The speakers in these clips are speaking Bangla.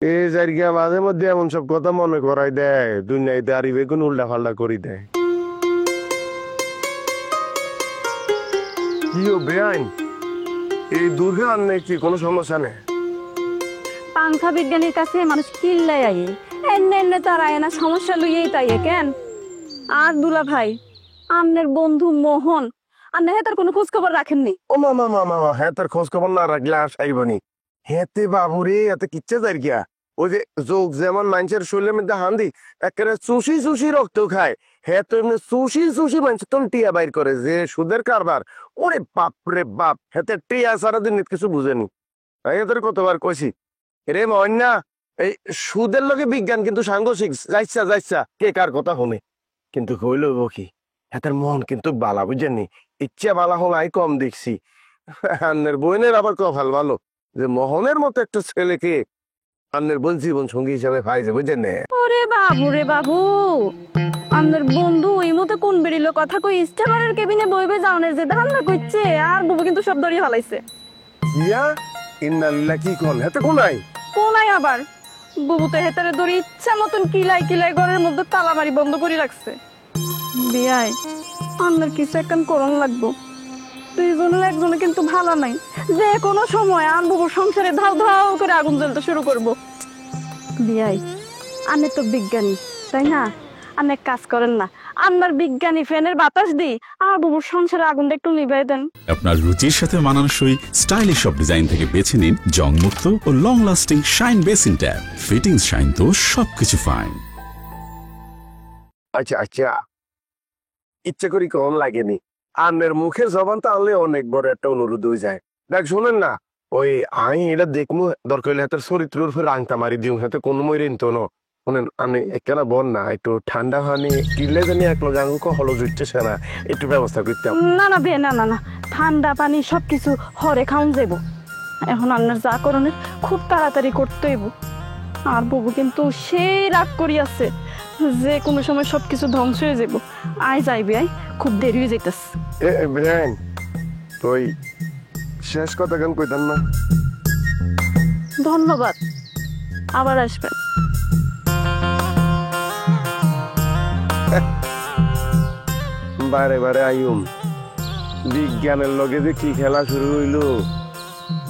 এই জায়গা মাঝে মধ্যে এমন সব কথা মনে করাই দেয়, দুনিয়ায় দাঁড়ি বেগুন উল্টা পাল্টা করি দেয়। কি ও বেআইন, এই দুর্গে আনলে কি কোনো সমস্যা নেই? পাংখা বিজ্ঞানীর কাছে মানুষ কিল্লাই আয়ে, এনে এনে তার আয় না, সমস্যা লইয়েই তাইয়ে কেন? আর দুলা ভাই, আমনের বন্ধু মোহন, আর নেহে তার কোনো খোঁজ খবর রাখেননি? ও মামা মামা মা, হ্যাঁ তার খোঁজ খবর না রাখলে আসাইবনি। হেতে বাবুরে এত কিচ্ছে যাই গিয়া, ওই যে যোগ যেমন মানুষের শরীরের মধ্যে হান্দি একেবারে চুষি চুষি রক্ত খায়, হ্যাঁ তো এমনি চুষি চুষি মানুষ তো টিয়া বাইর করে যে সুদের কারবার। ওরে বাপ রে বাপ, হেতে টিয়া সারাদিন কিছু বুঝেনি। এদের কতবার কইছি রে মন্যা, এই সুদের লগে বিজ্ঞান কিন্তু সাংঘর্ষিক, যাইছা যাইছা কে কার কথা শুনে। কিন্তু হইল কি, হেতার মন কিন্তু বালা, বুঝেননি? ইচ্ছা বালা হল আই কম দেখছি। আন্নের বোনের আবার কপাল ভালো যে মোহনের মতো একটা ছেলেকে আন্নের বোন জীবন সঙ্গী হিসাবে পাইছে, বুঝেন না? ওরে বাবু রে বাবু, আমনের বন্ধু এই মতো কোন বেরিল কথা কই স্টেমারের কেবিনে বইবে যাওনের যে ধান্দা কইছে, আর বুবু কিন্তু সব ধরিয়ে ফেলাইছে। ইয়া ইন্নালিল্লাহ, কি কোন হেতে কোনাই কোনাই আবার বুবু তো হেতারে ধরে ইচ্ছা মতন কিলাই কিলাই ঘরের মধ্যে তালা মারি বন্ধ করে রাখছে। বিয়াই আমার কিছু একখান করণ লাগবো, দুইজনের একজনে কিন্তু ভালো নাই, যে কোনো সময় আর বুবুর সংসারে ধাও ধাও করে আগুন জ্বলতে শুরু করবো। বিয়াই আমি তো বিজ্ঞানী তাই না, আমি এক কাজ করেন না, আমার বিজ্ঞানী ফ্যানের বাতাস দিই আর বুবুর সংসারে আগুনটা একটু নিভাই দেন। আপনার রুচির সাথে মানানসই স্টাইলিশ সব ডিজাইন থেকে বেছে নিন জংমুক্ত ও long lasting shine basin tap. Fittings shine তো সবকিছু ফাইন। আচ্ছা আচ্ছা, ইচ্ছে করি কম লাগেনি। আন্নের মুখের জবান তাহলে অনেক বড় একটা অনুরোধ হয়ে যায়। দেখ শোনেন না, ওই আমি এটা দেখবো, দরকার হলে হাতের চরিত্রের উপর আংটা মারি দিও, হাতে কোনো মই রেন তো ন। শোনেন আমি একখানা বন না, একটু ঠান্ডা পানি কিনলে জানি এক লোক আঙুক হলো জুটছে না, একটু ব্যবস্থা করতাম। না না বে, না না না, ঠান্ডা পানি সবকিছু হরে খাওন যাবো। এখন আপনার যা করণের খুব তাড়াতাড়ি করতে হইব। আর বুবু কিন্তু সেই রাগ করিয়াছে যে কোনো সময় সবকিছু ধ্বংস হয়ে যাব। আয় যাইবে, আই খুব দেরি হয়ে যাইতেছে। ব্রেন তুই শেষ কথা কেন কইতাম না? ধন্যবাদ, আবার আসবেন। বারে বারে আইম, বিজ্ঞানের লগে যে কি খেলা শুরু হইলো,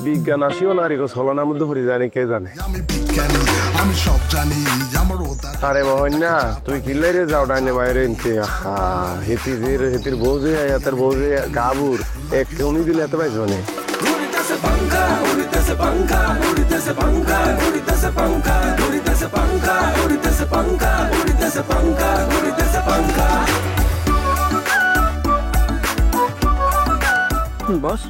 বিজ্ঞান আসিও নারী ছলনার মধ্যে পড়ে জানি কে জানে। আমি সব জানি আমার। আরে মোহন না, তুই কিনলে রে যাও ডাইনে বাইরে এনতে। হেতির বউ যে হাতের বউ যে গাবুর এক উনি দিলে এত পাইছ মানে। বস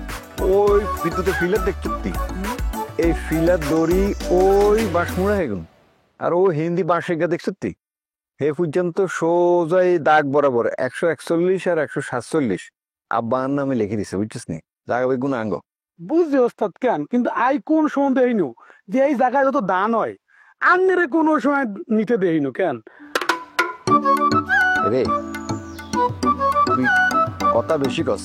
ওই বিদ্যুতের ফিলার দেখছি, এই ফিলার দড়ি ওই বাঁশমুড়া হেগুন, আর ও হিন্দি বাঁশে গা দেখছি হে পর্যন্ত সোজাই দাগ বরাবর 141 আর 147 আব্বার নামে লিখে দিছে, বুঝছিস নি? জায়গা বেগুন আঙ্গ বুঝছি ওস্তাদ কেন, কিন্তু আই কোন সময় দেইনু যে এই জায়গায় যত দান হয় আন্নেরে কোন সময় নিতে দেইনু কেন? রে তুই কথা বেশি কস,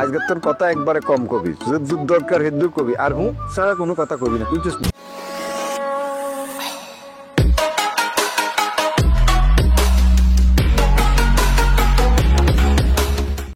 আজকে তোর কথা একবারে কম কবি, যদি দরকার হেদুর কবি, আর হুঁ ছাড়া কোনো কথা কবি না, বুঝছিস না?